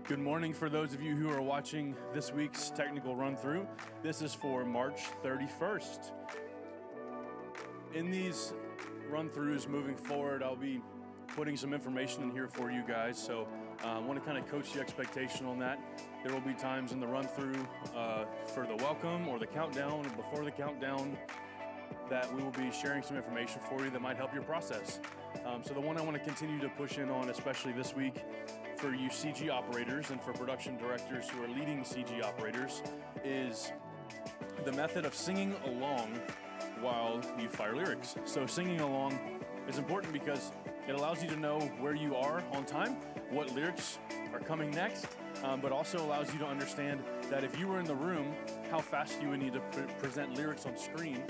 Good morning for those of you who are watching this week's technical run-through. This is for March 31st. In these run-throughs moving forward, I'll be putting some information in here for you guys, so I want to kind of coach the expectation on that. There will be times in the run-through for the welcome or the countdown or before the countdown that we will be sharing some information for you that might help your process. So the one I want to continue to push in on, especially this week, for you CG operators and for production directors who are leading CG operators, is the method of singing along while you fire lyrics. So singing along is important because it allows you to know where you are on time, what lyrics are coming next, but also allows you to understand that if you were in the room, how fast you would need to present lyrics on screen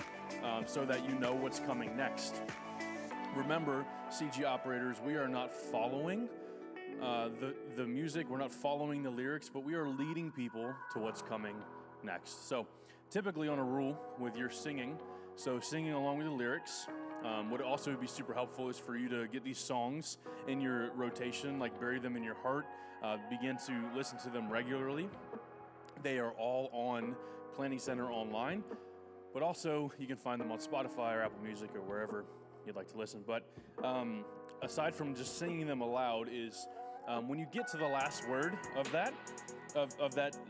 so that you know what's coming next. Remember, CG operators, we are not following the music, we're not following the lyrics, but we are leading people to what's coming next. So typically on a rule with your singing, so singing along with the lyrics, what also would be super helpful is for you to get these songs in your rotation, like bury them in your heart, begin to listen to them regularly. They are all on Planning Center online, but also you can find them on Spotify or Apple Music or wherever you'd like to listen. But aside from just singing them aloud is when you get to the last word of that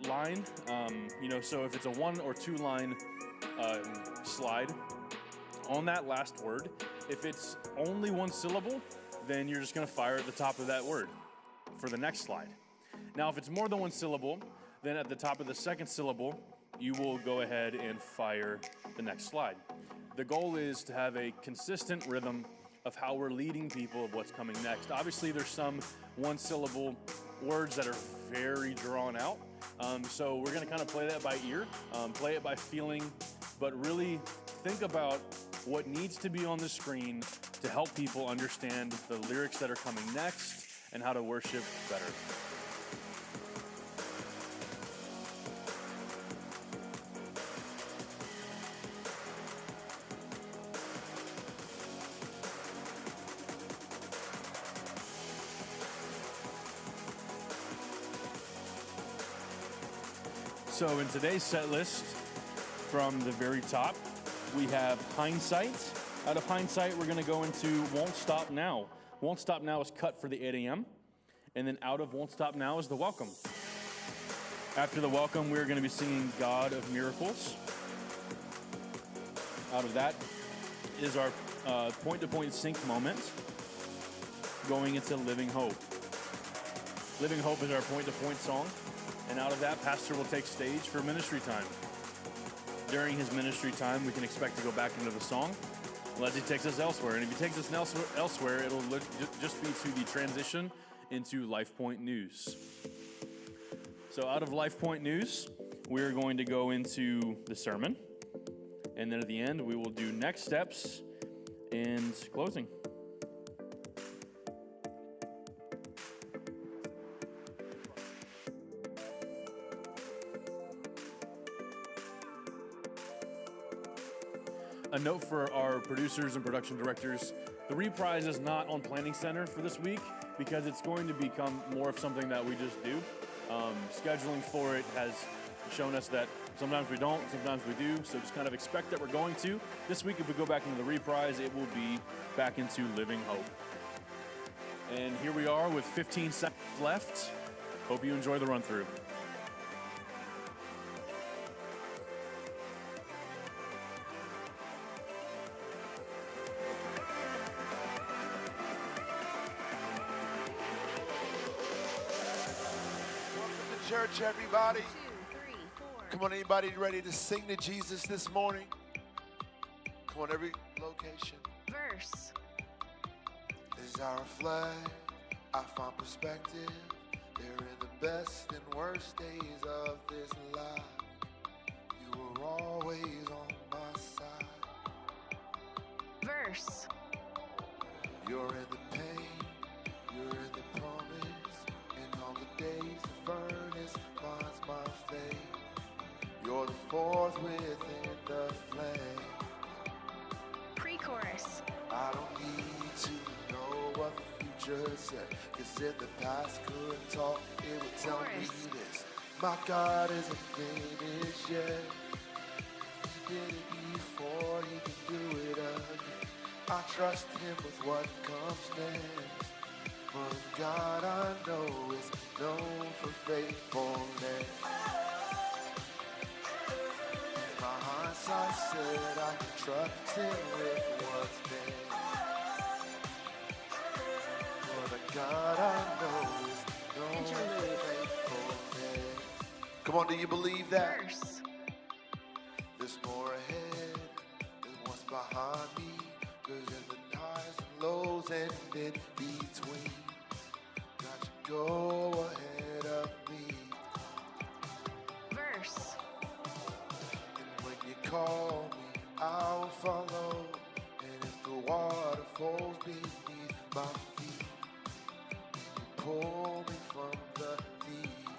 line, so if it's a 1 or 2 line slide, on that last word, if it's only 1 syllable, then you're just gonna fire at the top of that word for the next slide. Now, if it's more than 1 syllable, then at the top of the second syllable, you will go ahead and fire the next slide. The goal is to have a consistent rhythm of how we're leading people of what's coming next. Obviously, there's some 1-syllable words that are very drawn out. So we're gonna kind of play that by ear, play it by feeling, but really think about what needs to be on the screen to help people understand the lyrics that are coming next and how to worship better. So in today's set list, from the very top, we have Hindsight. Out of Hindsight, we're gonna go into Won't Stop Now. Won't Stop Now is cut for the 8 a.m. And then out of Won't Stop Now is the Welcome. After the Welcome, we're gonna be singing God of Miracles. Out of that is our point-to-point sync moment, going into Living Hope. Living Hope is our point-to-point song. And out of that, Pastor will take stage for ministry time. During his ministry time, we can expect to go back into the song unless he takes us elsewhere. And if he takes us elsewhere, it'll just be to the transition into LifePoint News. So out of LifePoint News, we're going to go into the sermon. And then at the end, we will do next steps and closing. A note for our producers and production directors, the reprise is not on Planning Center for this week because it's going to become more of something that we just do. Scheduling for it has shown us that sometimes we don't, sometimes we do, so just kind of expect that we're going to. This week, if we go back into the reprise, it will be back into Living Hope. And here we are with 15 seconds left. Hope you enjoy the run-through. Church, everybody. 2, 3, 4. Come on, anybody ready to sing to Jesus this morning? Come on, every location. Verse. As I reflect, I find perspective. They're in the best and worst days of this life. You were always on my side. Verse. You're in the pain, you're in the promise, and all the days the furnace finds my faith. You're the fourth within the flame. Pre-chorus. I don't need to know what the future future said. Cause if the past could talk, it would tell me this. My God isn't finished yet. He did it before, he can do it again. I trust him with what comes next. One God I know is known for faithfulness. My hindsight said I can trust him with what's next. For the God I know is known for faithfulness. Come on, do you believe that? Verse. There's more ahead than what's behind me. Cause in the highs and lows and in between, got you go ahead of me. Verse. And when you call me, I'll follow. And if the water falls beneath my feet, you pull me from the deep.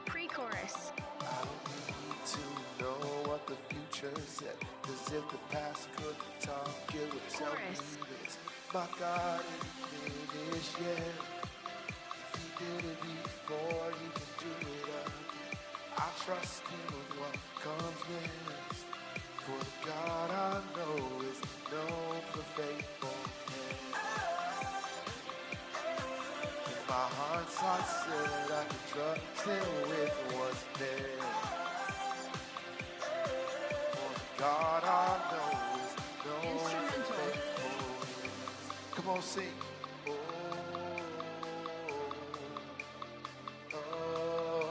Pre-chorus. I don't need to know what the future said. Cause if the past could talk, it would tell me this. My God isn't finished yet. If he did it before, he can do it again. I trust him with what comes next. For the God I know is known for faithfulness. In my hindsight said I can trust him with what's next. For the God I know is known for Instrumental. faithfulness. Come on, sing. Oh, oh,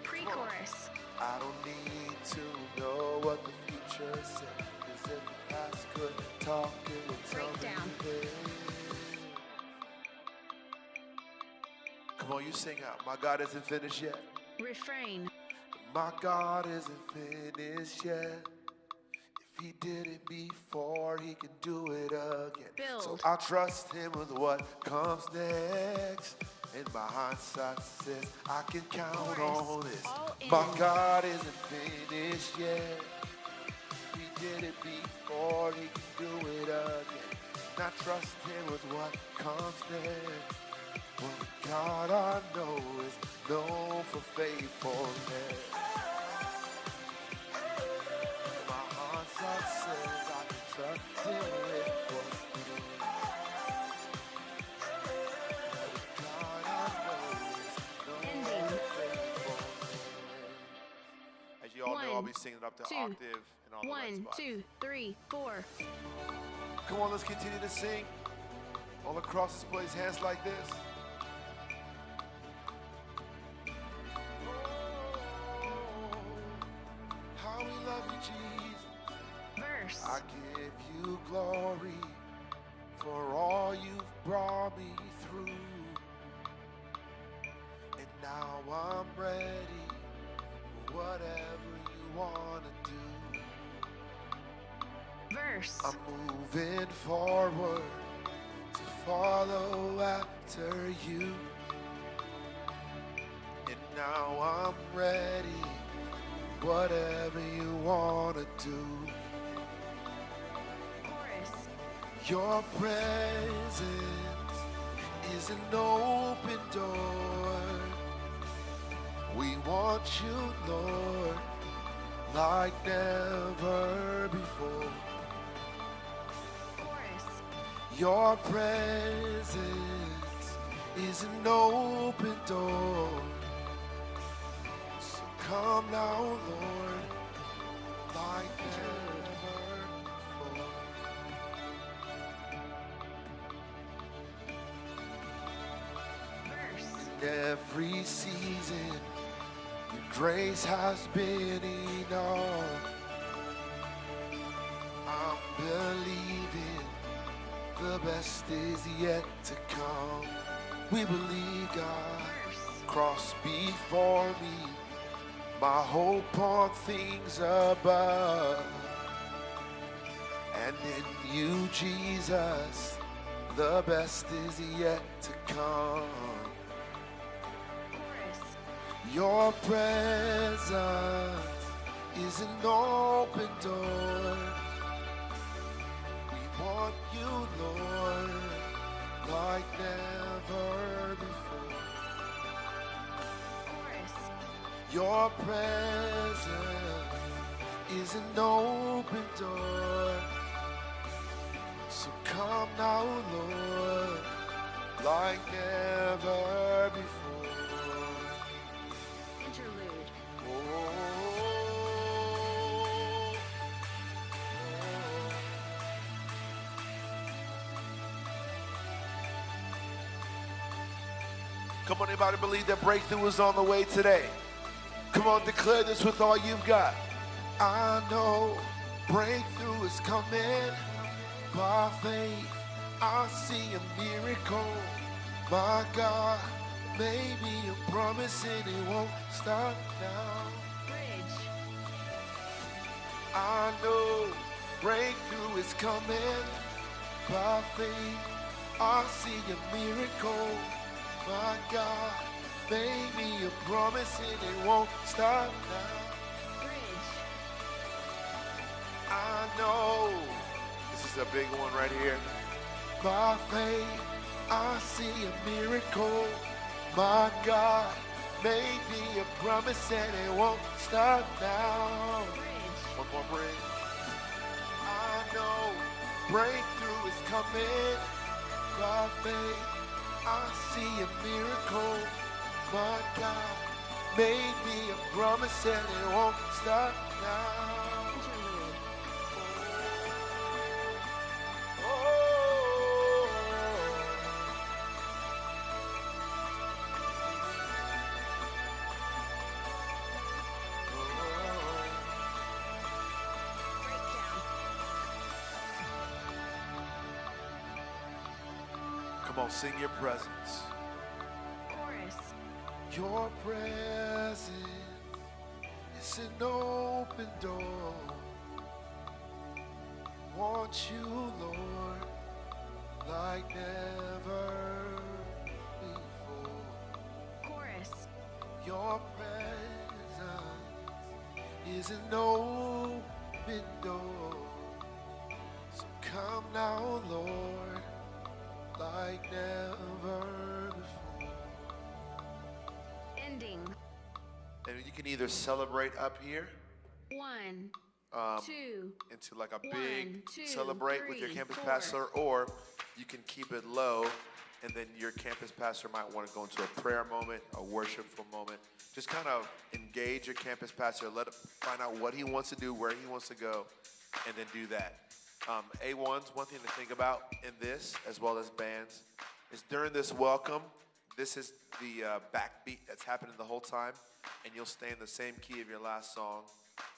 Pre-chorus. I don't need to know what the future said. Cause if the past could talk, it would tell Breakdown. me this. Come on, you sing out. My God isn't finished yet. Refrain. My God isn't finished yet. If he did it before, he can do it again. Build. So I trust him with what comes next. And my hindsight says I can count Chorus. on this. All in. My God isn't finished yet. If he did it before, he can do it again. And I trust him with what comes next. Well, the God I know is known for faithfulness. My hindsight says I can trust him with what's new. Well, the God I know is known Ending. for faithfulness. As you all know, I'll be singing it up to Two. octave and all the right 1, spots. 2, 3, 4. Come on, let's continue to sing. All across this place, hands like this. How we love you, Jesus. Verse. I give you glory for all you've brought me through. And now I'm ready for whatever you want to do. Verse. I'm moving forward to follow after you. And now I'm ready, whatever you want to do. Chorus. Your presence is an open door. We want you, Lord, like never before. Chorus. Your presence is an open door. So come now, Lord, like never before. Verse. In every season, your grace has been enough. I'm believing the best is yet to come. We believe, God. Verse. Cross before me, my hope on things above. And in you, Jesus, the best is yet to come. Chorus. Your presence is an open door. We want you, Lord, like never before. Chorus. Your presence is an open door. So come now, Lord, like never before. Interlude. Oh. Come on, anybody believe that breakthrough is on the way today? Come on, declare this with all you've got. I know breakthrough is coming. By faith, I see a miracle. My God made me a promise and it won't stop now. Bridge. I know breakthrough is coming. By faith, I see a miracle. My God made me a promise and it won't stop now. Bridge. I know. This is a big one right here. By faith, I see a miracle. My God made me a promise and it won't stop now. Bridge. One more bridge. I know breakthrough is coming. By faith, I see a miracle. My God made me a promise and it won't stop now. Interlude. Breakdown. Come on, sing your presence. Chorus. Your presence is an open door. Want you, Lord, like never before. Chorus. Your presence is an open door. So come now, Lord, like never before. Ending. And you can either celebrate up here 1, 2, into like a 1, big 2, celebrate with your 3, campus 4. pastor, or you can keep it low, and then your campus pastor might want to go into a prayer moment, a worshipful moment. Just kind of engage your campus pastor, find out what he wants to do, where he wants to go, and then do that. A1's one thing to think about in this, as well as bands, is during this welcome, this is the backbeat that's happening the whole time, and you'll stay in the same key of your last song,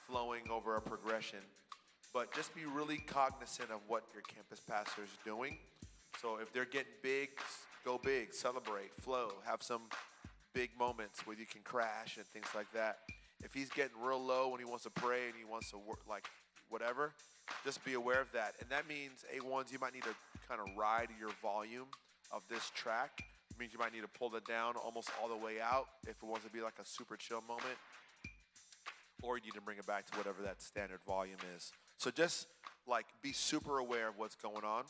flowing over a progression. But just be really cognizant of what your campus pastor is doing. So if they're getting big, go big, celebrate, flow, have some big moments where you can crash and things like that. If he's getting real low and he wants to pray and he wants to work, like whatever, just be aware of that. And that means, A1s, you might need to kind of ride your volume of this track. It means you might need to pull it down almost all the way out if it wants to be like a super chill moment. Or you need to bring it back to whatever that standard volume is. So just like be super aware of what's going on.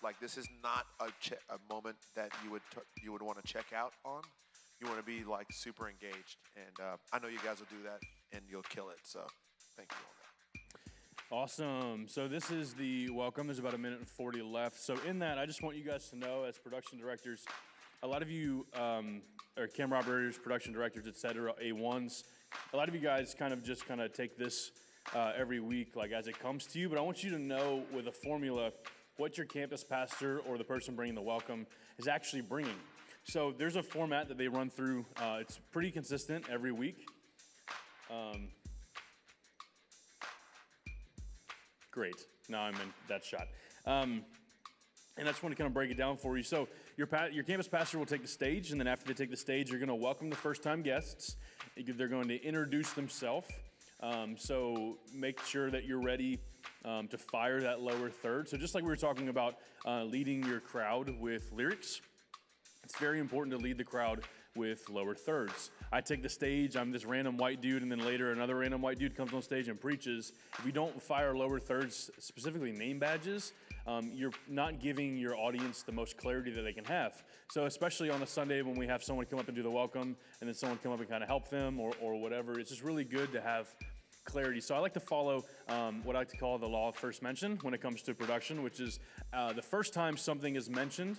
Like this is not a moment that you would want to check out on. You want to be like super engaged, and I know you guys will do that, and you'll kill it. So thank you on that. Awesome. So this is the welcome. There's about 1:40 left. So in that, I just want you guys to know, as production directors, a lot of you are camera operators, production directors, etc., A1s. A lot of you guys kind of take this every week, like as it comes to you. But I want you to know with a formula what your campus pastor or the person bringing the welcome is actually bringing. So there's a format that they run through. It's pretty consistent every week. Great. Now I'm in that shot. And I just want to kind of break it down for you. So your campus pastor will take the stage, and then after they take the stage, you're going to welcome the first-time guests. They're going to introduce themselves. So make sure that you're ready to fire that lower third. So just like we were talking about leading your crowd with lyrics, it's very important to lead the crowd with lower thirds. I take the stage, I'm this random white dude, and then later another random white dude comes on stage and preaches. If you don't fire lower thirds, specifically name badges, you're not giving your audience the most clarity that they can have. So especially on a Sunday when we have someone come up and do the welcome, and then someone come up and kind of help them or whatever, it's just really good to have clarity. So I like to follow what I like to call the law of first mention when it comes to production, which is the first time something is mentioned,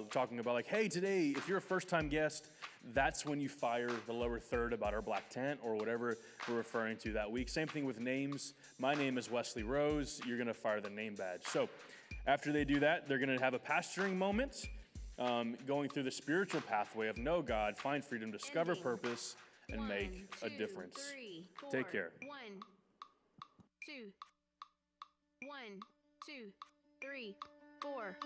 talking about like, hey, today, if you're a first-time guest, that's when you fire the lower third about our black tent or whatever we're referring to that week. Same thing with names. My name is Wesley Rose. You're going to fire the name badge. So after they do that, they're going to have a pastoring moment, going through the spiritual pathway of know God, find freedom, discover purpose, and make a difference. 3, 4. Take care. 1, 2. 1, 2, 3, 4.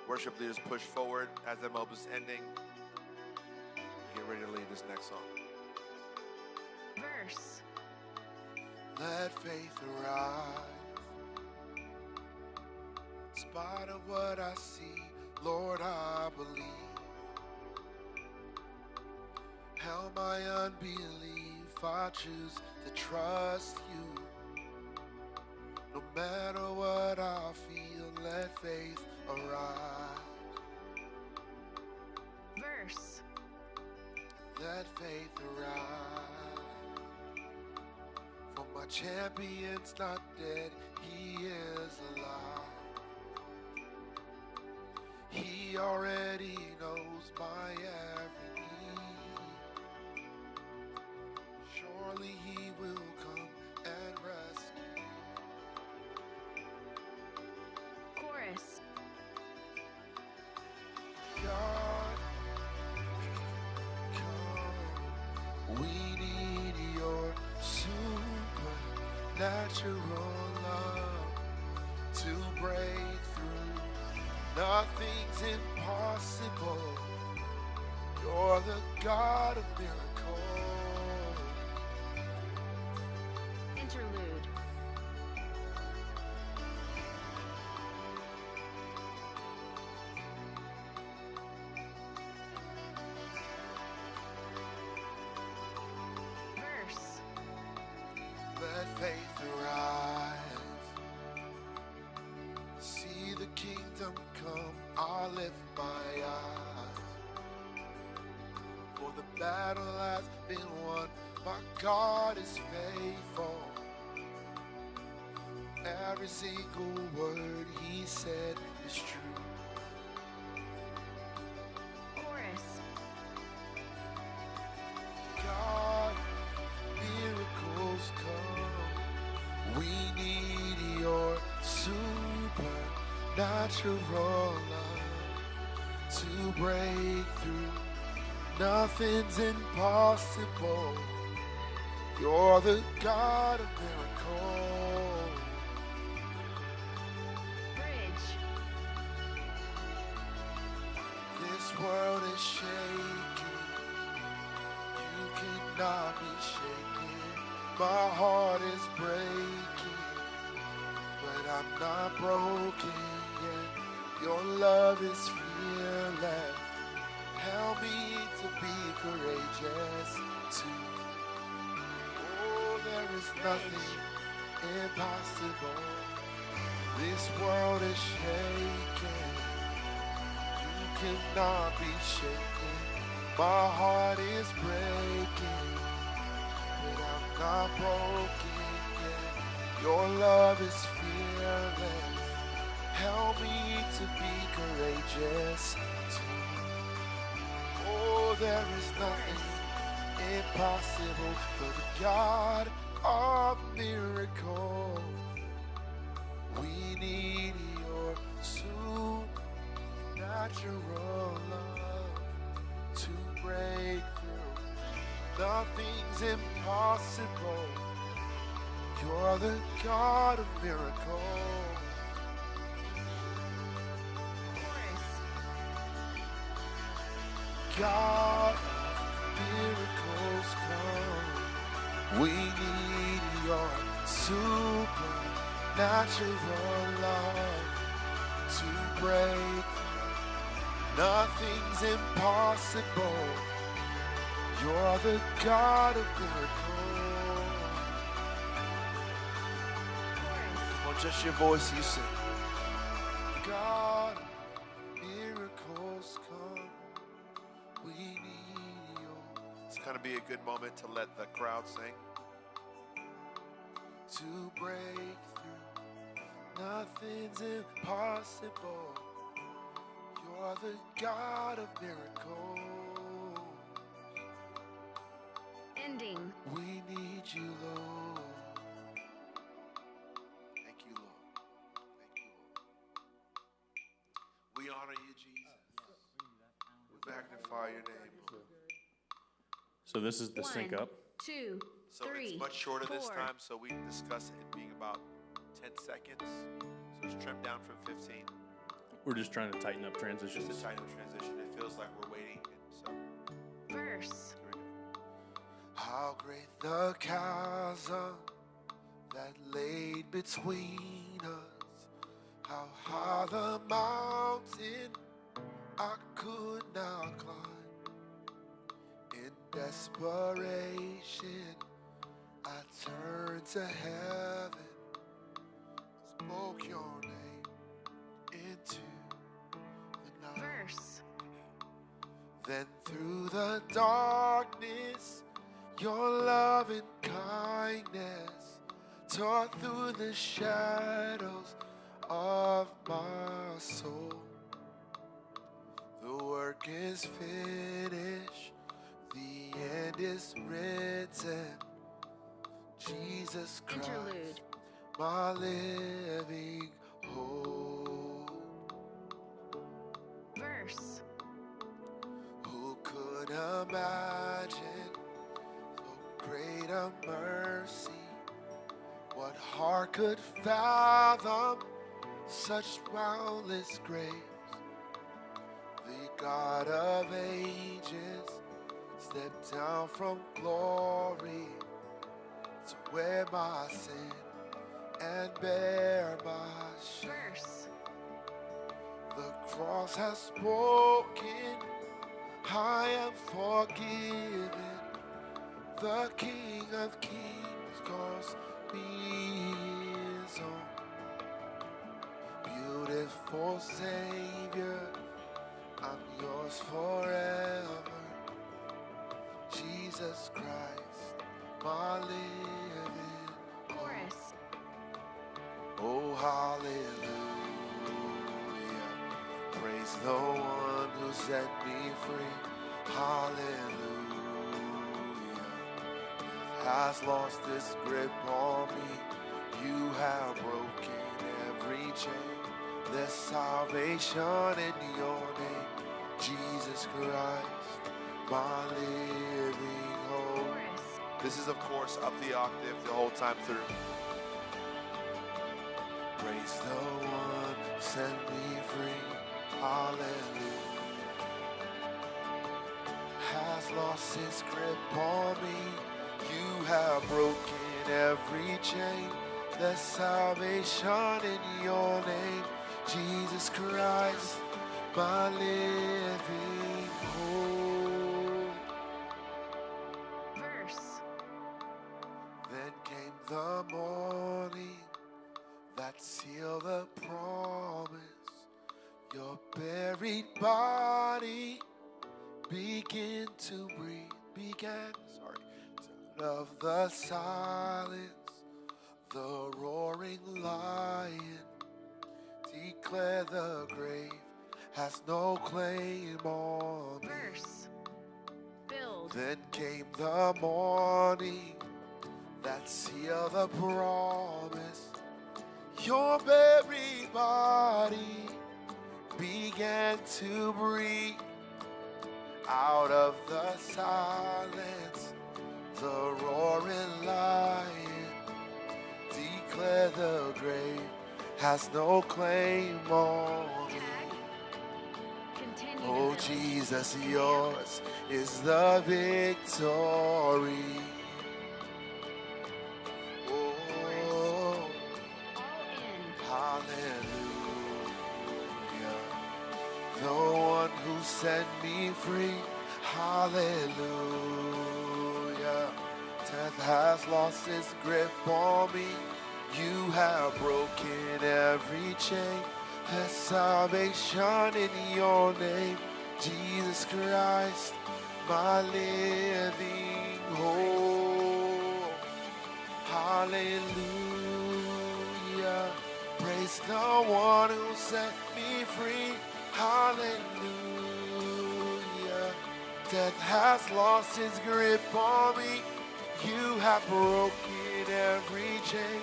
Worship leaders push forward as that moment is ending. Get ready to lead this next song. Verse. Let faith arise. In spite of what I see, Lord, I believe. Help my unbelief, I choose to trust you. No matter what I feel, let faith arise. Verse. Let faith arise. For my champion's not dead, he is alive. He already knows my every need. Surely he will come and rescue. Chorus. God, come. We need your supernatural love to break through. Nothing's impossible. You're the God of miracles. Interlude. Verse. Let faith arise. See the kingdom come. I'll lift my eyes. For the battle has been won. My God is faithful. Every single word he said is true. Chorus. God, miracles come. We need your supernatural love to break through. Nothing's impossible. You're the God of miracles. Bridge. This world is shaking. You cannot be shaken. My heart is breaking, but I'm not broken yet. Your love is fearless. Help me to be courageous too. Oh, there is nothing impossible. This world is shaking. You cannot be shaken. My heart is breaking, but I'm not broken yet. Your love is fearless. Help me to be courageous too. Oh, there is nothing impossible for the God of miracles. We need your supernatural love to break through. Nothing's impossible. You're the God of miracles. God of miracles come. We need your supernatural love to break. Nothing's impossible. You're the God of miracles. chorus, Come on, just your voice, you sing. God, miracles come. We need you. It's gonna be a good moment to let the crowd sing. To break through, nothing's impossible. You're the God of miracles. ending, We need you, Lord. Thank you, Lord. Thank you, Lord. We honor you, Jesus. We magnify your name, Lord. So this is the sync 1, up. 2, So 3, it's much shorter this 4. time, so we discussed it being about 10 seconds. So it's trimmed down from 15. We're just trying to tighten up Just transitions. a title transition. It feels like we're waiting. So Verse, here we go. How great the chasm that laid between us. How high the mountain I could not climb. In desperation, I turned to heaven, spoke your name into the night. verse, Then through the darkness, your love and kindness tore through the shadows of my soul. The work is finished, the end is written. Jesus Christ, interlude, my living hope. verse, Who could imagine so great a mercy? What heart could fathom such boundless grace? The God of ages stepped down from glory to wear my sin and bear my shame. verse, The cross has spoken, I am forgiven. The King of Kings calls me his own. Beautiful Savior, I'm yours forever. Jesus Christ, my living chorus, oh, hallelujah. Praise the one who set me free. Hallelujah. Death has lost its grip on me. You have broken every chain. There's salvation in your name. Jesus Christ, my living hope. chorus, This is, of course, up the octave the whole time through. Praise the one who set me free. Hallelujah. Has lost its grip on me. You have broken every chain. There's salvation in your name. Jesus Christ, my living hope. verse, Then came the morning that sealed the promise. Your buried body began to breathe, of the silence, the roaring lion declare the grave has no claim on me. verse, build, Then came the morning that sealed the promise. Your buried body began to breathe. Out of the silence, the roaring lion declare the grave has no claim on me. tag, continue Oh, to build, Jesus, yours is the victory. Oh, all in, hallelujah. The one who set me free. Hallelujah. Death has lost its grip on me. You have broken every chain. There's salvation in your name, Jesus Christ, my living hope. Hallelujah. Praise the one who set me free. Hallelujah. Death has lost its grip on me. You have broken every chain.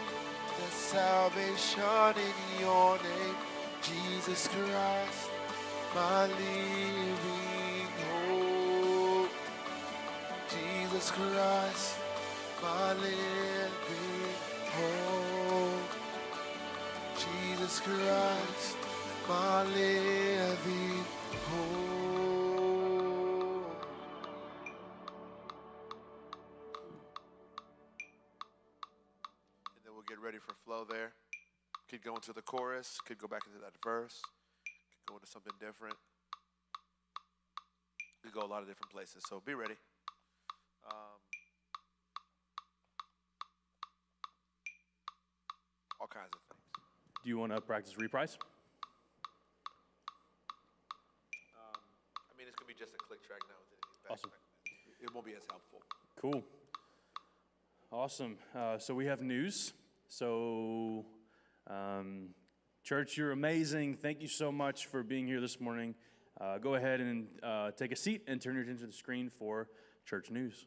There's salvation in your name, Jesus Christ, my living hope. Jesus Christ, my living hope. Jesus Christ, my living hope. And then we'll get ready for flow there. Could go into the chorus, could go back into that verse, could go into something different. Could go a lot of different places, so be ready. All kinds of things. Do you want to practice reprise? I mean, it's going to be just a click track now. Awesome. It won't be as helpful. Cool. Awesome. So we have news. So, church, you're amazing. Thank you so much for being here this morning. Go ahead and take a seat and turn your attention to the screen for church news.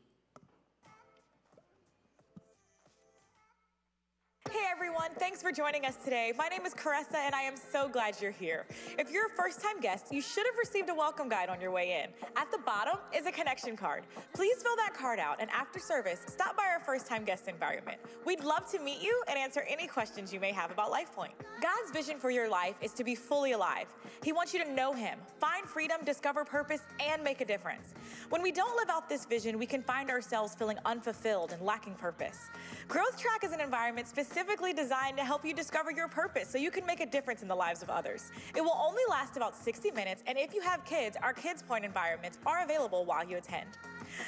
Hey everyone, thanks for joining us today. My name is Caressa and I am so glad you're here. If you're a first-time guest, you should have received a welcome guide on your way in. At the bottom is a connection card. Please fill that card out and after service, stop by our first-time guest environment. We'd love to meet you and answer any questions you may have about LifePoint. God's vision for your life is to be fully alive. He wants you to know Him, find freedom, discover purpose, and make a difference. When we don't live out this vision, we can find ourselves feeling unfulfilled and lacking purpose. Growth Track is an environment specifically designed to help you discover your purpose so you can make a difference in the lives of others. It will only last about 60 minutes, and if you have kids, our Kids Point environments are available while you attend.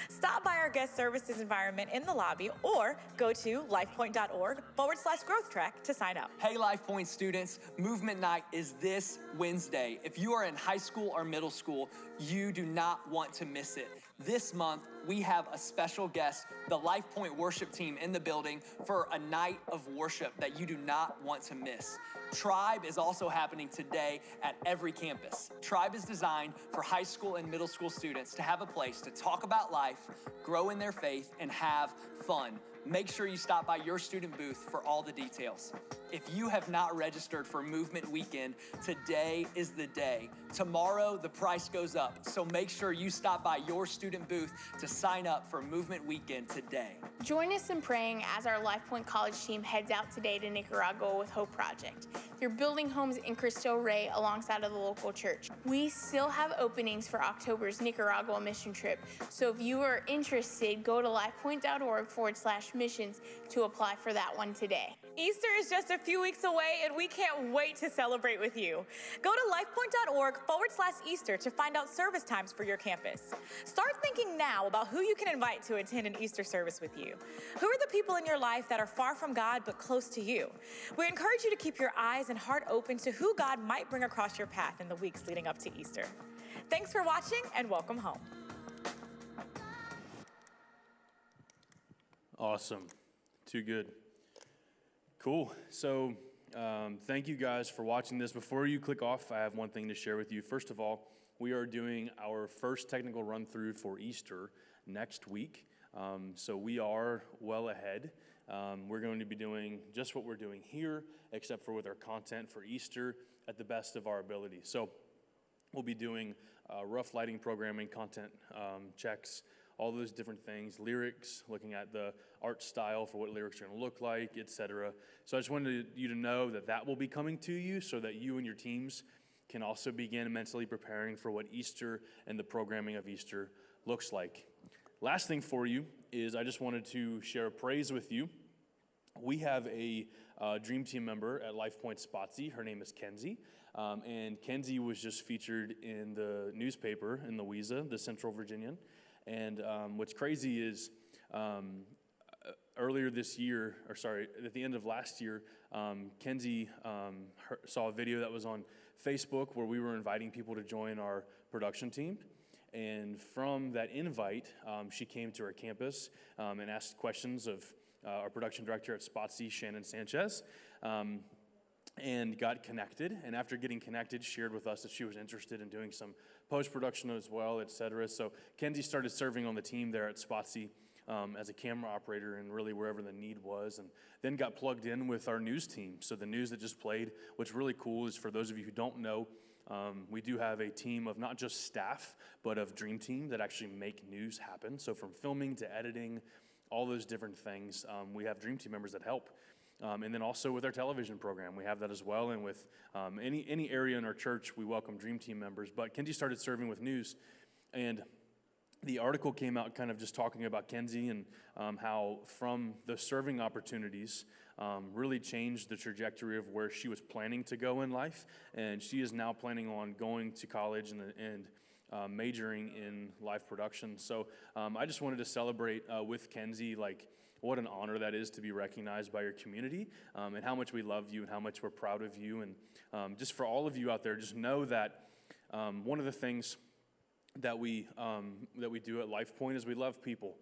Stop by our guest services environment in the lobby or go to lifepoint.org/growth track to sign up. Hey LifePoint students, Movement Night is this Wednesday. If you are in high school or middle school, you do not want to miss it. This month, we have a special guest, the LifePoint worship team in the building for a night of worship that you do not want to miss. Tribe is also happening today at every campus. Tribe is designed for high school and middle school students to have a place to talk about life, grow in their faith, and have fun. Make sure you stop by your student booth for all the details. If you have not registered for Movement Weekend, today is the day. Tomorrow, the price goes up, so make sure you stop by your student booth to sign up for Movement Weekend today. Join us in praying as our LifePoint College team heads out today to Nicaragua with Hope Project. They're building homes in Cristo Rey alongside of the local church. We still have openings for October's Nicaragua mission trip, so if you are interested, go to lifepoint.org/missions to apply for that one today. Easter is just a few weeks away and we can't wait to celebrate with you. Go to lifepoint.org/Easter to find out service times for your campus. Start thinking now about who you can invite to attend an Easter service with you. Who are the people in your life that are far from God but close to you? We encourage you to keep your eyes and heart open to who God might bring across your path in the weeks leading up to Easter. Thanks for watching and welcome home. Awesome. Too good. Cool. So thank you guys for watching this. Before you click off, I have one thing to share with you. First of all, we are doing our first technical run through for Easter next week. So we are well ahead. We're going to be doing just what we're doing here, except for with our content for Easter at the best of our ability. So we'll be doing rough lighting programming, content checks, all those different things, lyrics, looking at the art style for what lyrics are going to look like, etc. So I just wanted you to know that that will be coming to you so that you and your teams can also begin mentally preparing for what Easter and the programming of Easter looks like. Last thing for you is I just wanted to share a praise with you. we have a Dream Team member at LifePoint Spotsy. Her name is Kenzie. And Kenzie was just featured in the newspaper in Louisa, the Central Virginian. And what's crazy is earlier this year, at the end of last year, Kenzie saw a video that was on Facebook where we were inviting people to join our production team. And from that invite, she came to our campus and asked questions of our production director at Spotsy, Shannon Sanchez, and got connected. And after getting connected, shared with us that she was interested in doing some post-production as well, et cetera. So Kenzie started serving on the team there at Spotsy as a camera operator and really wherever the need was, and then got plugged in with our news team. So the news that just played, what's really cool is, for those of you who don't know, we do have a team of not just staff, but of Dream Team that actually make news happen. So from filming to editing, all those different things, we have Dream Team members that help. And then also with our television program, we have that as well. And with any area in our church, we welcome Dream Team members. But Kenzie started serving with news, and the article came out kind of just talking about Kenzie and how from the serving opportunities really changed the trajectory of where she was planning to go in life. And she is now planning on going to college and majoring in live production. So I just wanted to celebrate with Kenzie, like, what an honor that is to be recognized by your community, and how much we love you and how much we're proud of you. And just for all of you out there, just know that one of the things that we do at LifePoint is we love people.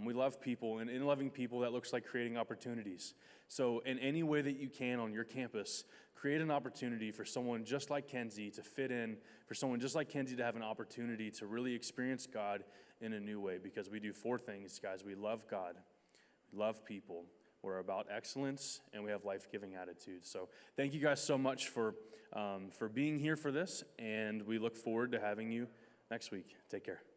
We love people, and in loving people, that looks like creating opportunities. So in any way that you can on your campus, create an opportunity for someone just like Kenzie to fit in, for someone just like Kenzie to have an opportunity to really experience God in a new way, because we do 4 things, guys. We love God, we love people, we're about excellence, and we have life-giving attitudes. So thank you guys so much for being here for this, and we look forward to having you next week. Take care.